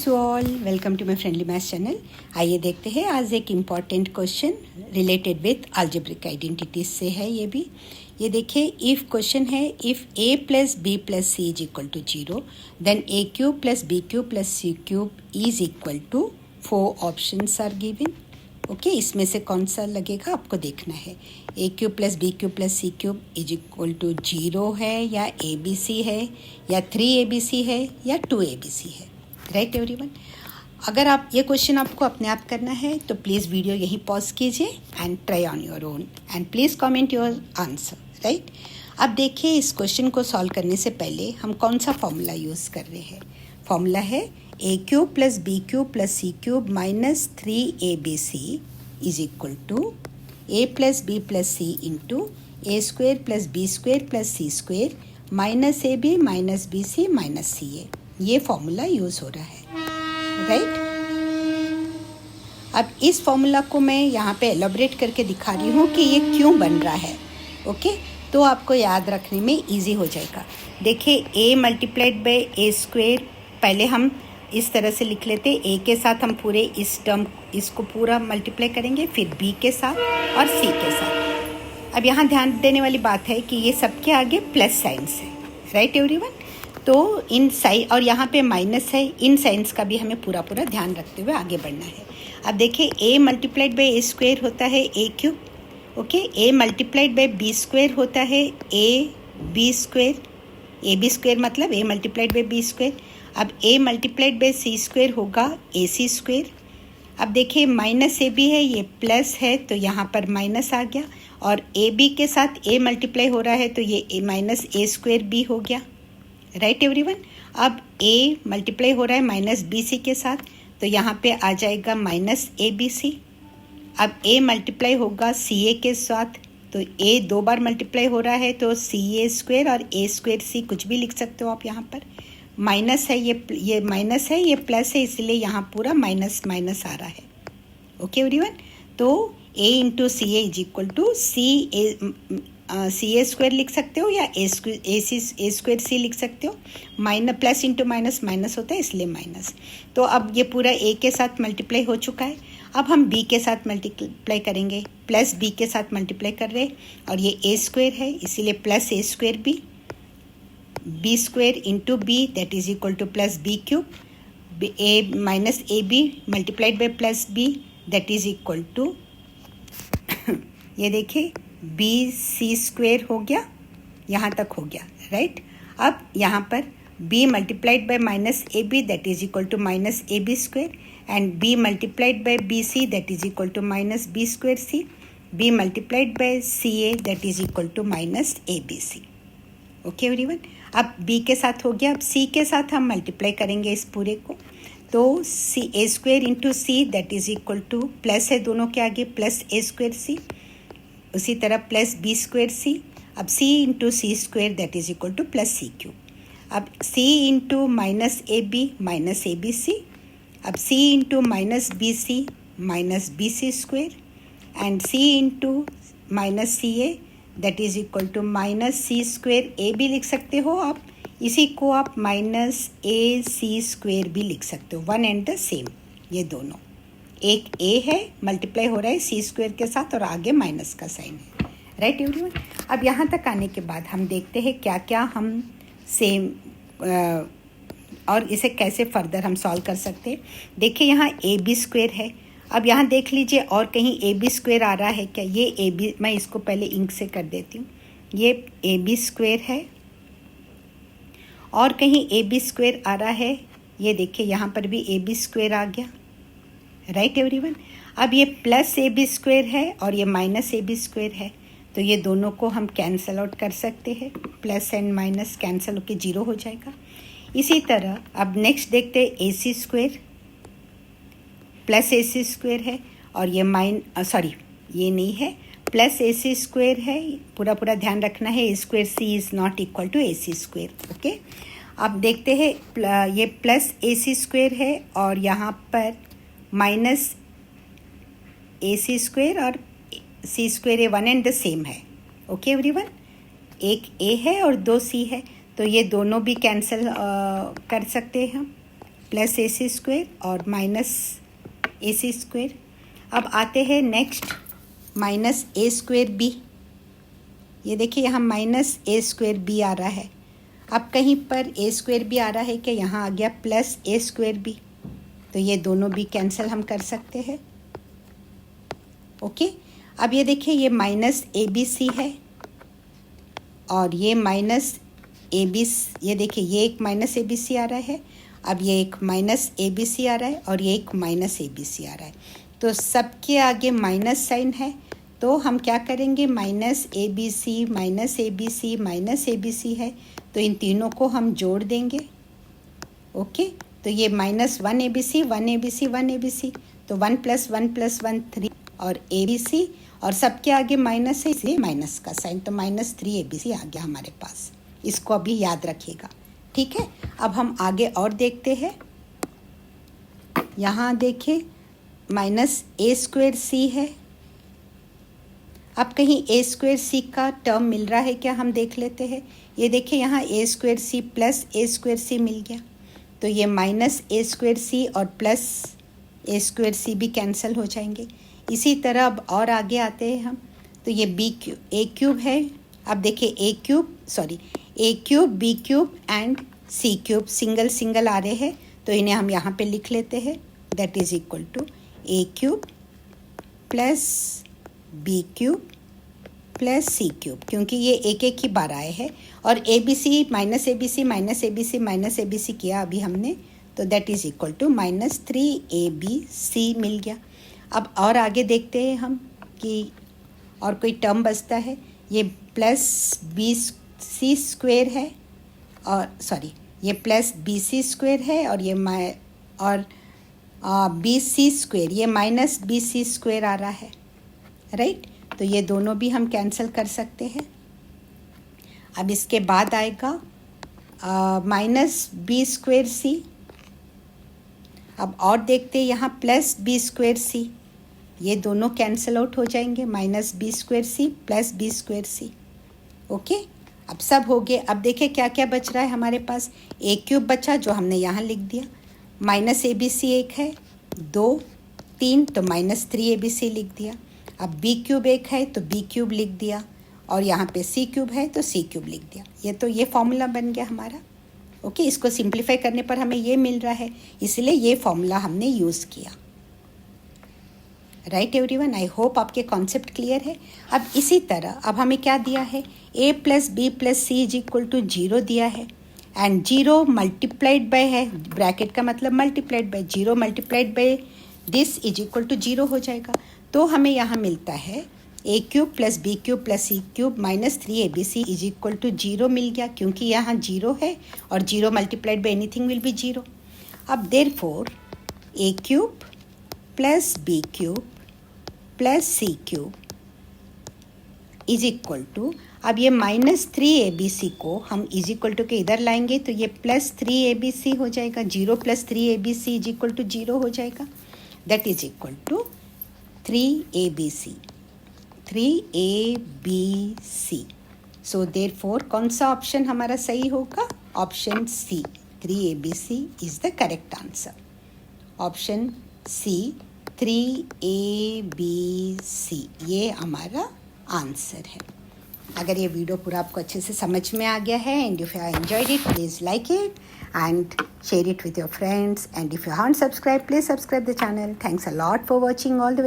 To all, welcome to my friendly maths channel. आइए देखते हैं आज एक important question related with algebraic identities से है। ये देखिए, इफ क्वेश्चन है if a plus B plus C is equal to 0 then a cube plus B cube plus C cube is equal to 4 options are given. Okay, इसमें से कौन सा लगेगा आपको देखना है। A cube plus B cube plus C cube is equal to 0 है, या ए बी सी है, या 3abc है, या 2abc है। राइट एवरीवन, अगर आप ये क्वेश्चन आपको अपने आप करना है तो प्लीज़ वीडियो यहीं पॉज कीजिए and try on your own and please comment your answer. Right, अब देखिए, इस क्वेश्चन को सॉल्व करने से पहले हम कौन सा फॉर्मूला यूज़ कर रहे हैं। फॉर्मूला है A cube plus B cube plus C cube minus 3abc is equal to A plus B plus C into A square plus B square plus C square minus A B minus B C minus C A. ये formula use हो रहा है। Right, अब इस formula को मैं यहाँ पे एलोबरेट करके दिखा रही हूँ कि ये क्यों बन रहा है। ओके, तो आपको याद रखने में इजी हो जाएगा। देखिए, a multiplied by a square, पहले हम इस तरह से लिख लेते, a के साथ हम पूरे इस टर्म इसको पूरा मल्टीप्लाई करेंगे, फिर b के साथ और c के साथ। अब यहाँ ध्यान देने वाली बात है कि ये सबके आगे प्लस साइंस है। राइट एवरीवन, तो इन साइन और यहाँ पे माइनस है, इन साइंस का भी हमें पूरा ध्यान रखते हुए आगे बढ़ना है। अब देखिए, a multiplied by a square होता है a cube. Okay, a multiplied by b square होता है a b square. A b square मतलब a multiplied by b square. अब a multiplied by c square होगा ए सी स्क्वेयर। अब देखिए, minus A B है, ये प्लस है तो यहाँ पर माइनस आ गया, और ए बी के साथ a मल्टीप्लाई हो रहा है तो ये माइनस ए स्क्वेयर बी हो गया। राइट एवरीवन, अब a मल्टीप्लाई हो रहा है माइनस बी सी के साथ तो यहाँ पे आ जाएगा माइनस ए बी सी। अब a मल्टीप्लाई होगा सी ए के साथ तो a 2 बार मल्टीप्लाई हो रहा है तो सी ए स्क्वेयर और ए स्क्वेयर सी कुछ भी लिख सकते हो आप। यहाँ पर माइनस है, ये माइनस है, ये प्लस है, इसलिए यहाँ पूरा माइनस माइनस आ रहा है। ओके एवरीवन, तो a into c a is equal to c A square लिख सकते हो, या ए स्क्वेयर सी लिख सकते हो। Minus plus into minus minus होता है, इसलिए माइनस। तो अब ये पूरा a के साथ मल्टीप्लाई हो चुका है। अब हम b के साथ मल्टीप्लाई करेंगे, प्लस b के साथ मल्टीप्लाई कर रहे हैं, और ये a स्क्वेयर है इसीलिए plus a square b square into b that is equal to plus B cube, a minus A b multiplied by plus b that is equal to ये देखिए बी सी स्क्वेयर हो गया, यहाँ तक हो गया। राइट, अब यहाँ पर b multiplied by minus A b that is equal to minus A b square, and b multiplied by b c that is equal to minus b square c, b multiplied by c A that is equal to minus A B c. Okay everyone, अब b के साथ हो गया, अब c के साथ हम multiply करेंगे इस पूरे को, तो C A square into C that is equal to plus है दोनों के आगे प्लस ए स्क्वेयर सी, उसी तरह प्लस बी स्क्वेयर सी। अब c into C square that is equal to plus C cube. अब c into minus A B minus A B C, अब c into minus B C minus B C square, and c into minus C A that is equal to minus C square A भी लिख सकते हो आप, इसी को आप minus ए C square भी लिख सकते हो, वन एंड द सेम। ये दोनों, एक a है मल्टीप्लाई हो रहा है सी स्क्वेयर के साथ और आगे माइनस का साइन है। राइट एवरीवन, अब यहाँ तक आने के बाद हम देखते हैं क्या क्या हम सेम और इसे कैसे फर्दर हम सॉल्व कर सकते हैं। देखिए, यहाँ ए बी स्क्वेयर है। अब यहाँ देख लीजिए और कहीं ए बी स्क्वेयर आ रहा है क्या। ये ए बी, मैं इसको पहले इंक से कर देती हूँ, ये ए बी स्क्वेयर है, और कहीं ए बी स्क्वेयर आ रहा है। ये देखिए, यहाँ पर भी ए बी स्क्वेयर आ गया। राइट एवरीवन, अब ये प्लस ए बी स्क्वेयर है और ये माइनस ए बी स्क्वेयर है, तो ये दोनों को हम कैंसल आउट कर सकते हैं, प्लस एंड माइनस कैंसिल होकर 0 हो जाएगा। इसी तरह अब नेक्स्ट देखते हैं ए सी स्क्वेयर, प्लस ए सी स्क्वेयर है, और ये ये नहीं है, प्लस ए सी स्क्वेयर है, पूरा ध्यान रखना है, A square C is not equal to A C square. Okay, अब देखते हैं, ये प्लस ए सी स्क्वेयर है और यहाँ पर माइनस ए सी स्क्वेयर और सी स्क्वेयर, ये वन एंड द सेम है। ओके एवरीवन, एक ए है और 2 सी है, तो ये दोनों भी कैंसिल कर सकते हैं हम। प्लस ए सी स्क्वेयर और माइनस ए सी स्क्वेयर। अब आते हैं नेक्स्ट माइनस ए स्क्वेयर बी। ये देखिए यहाँ माइनस ए स्क्वेयर बी आ रहा है। अब कहीं पर ए स्क्वेयर बी आ रहा है कि यहाँ आ गया प्लस ए स्क्वेयर बी, तो ये दोनों भी कैंसिल हम कर सकते हैं। ओके, अब ये देखिए ये माइनस ए बी सी है और ये माइनस ए बी, ये देखिए ये एक माइनस ए बी सी आ रहा है, अब ये एक माइनस ए बी सी आ रहा है और ये एक माइनस ए बी सी आ रहा है। तो सबके आगे माइनस साइन है, तो हम क्या करेंगे, minus A B C minus A B C minus A B c है, तो इन तीनों को हम जोड़ देंगे। ओके, तो ये minus one a B c one a B c one a B c, तो 1 + 1 + 1 3 और ए बी सी, और सबके आगे माइनस है इसलिए माइनस का साइन, तो -3 ABC आ गया हमारे पास। इसको अभी याद रखिएगा, ठीक है। अब हम आगे और देखते हैं। यहाँ देखिए -a² है। अब कहीं a² का टर्म मिल रहा है क्या, हम देख लेते हैं। ये देखिए यहाँ a² + a² मिल गया, तो ये -a² और +a² भी कैंसिल हो जाएंगे। इसी तरह अब और आगे आते हैं हम, तो ये a³ है। अब देखिए a³ b³ and c³ single single आ रहे हैं, तो इन्हें हम यहाँ पे लिख लेते हैं। That is equal to a³ + b³ + c³, क्योंकि ये एक एक ही बार आए हैं। और ABC -ABC किया अभी हमने, तो that is equal to -3ABC मिल गया। अब और आगे देखते हैं हम कि और कोई टर्म बचता है। ये +BC² है, और ये +BC² है, और ये BC², ये -BC² आ रहा है, राइट। तो ये दोनों भी हम कैंसिल कर सकते हैं। अब इसके बाद आएगा -B²C। अब और देखते हैं यहाँ +B²C, ये दोनों कैंसिल आउट हो जाएंगे, -B²C + B²C। ओके, अब सब हो गए। अब देखिए क्या क्या बच रहा है हमारे पास। a³ बचा जो हमने यहाँ लिख दिया, -ABC एक है, 2 3, तो -3ABC लिख दिया। अब b³ एक है तो b³ लिख दिया, और यहाँ पे c³ है तो c³ लिख दिया। ये फॉर्मूला बन गया हमारा। ओके, इसको सिंप्लीफाई करने पर हमें ये मिल रहा है, इसलिए ये फॉर्मूला हमने यूज़ किया। राइट एवरीवन, आई होप आपके कॉन्सेप्ट क्लियर है। अब इसी तरह अब हमें क्या दिया है, a + b + c = 0 दिया है, एंड 0 मल्टीप्लाइड बाय है, ब्रैकेट का मतलब multiplied by, 0 multiplied by this = 0 हो जाएगा। तो हमें यहाँ मिलता है a³ + b³ + c³ -3abc = 0 मिल गया, क्योंकि यहाँ 0 है और 0 multiplied by anything will be 0। अब देयरफॉर a³ + b³ + c³ = अब ये -3abc को हम = के इधर लाएंगे, तो ये +3abc हो जाएगा। 0 + 3abc = 0 हो जाएगा। That is equal to 3abc। So therefore कौन सा ऑप्शन हमारा सही होगा, option C, 3abc is the correct answer. Option C 3abc ये हमारा आंसर है। अगर ये वीडियो पूरा आपको अच्छे से समझ में आ गया है, and if you enjoyed it, please like it and share it with your friends, and if you haven't subscribed, please subscribe the channel. Thanks a lot for watching all the way.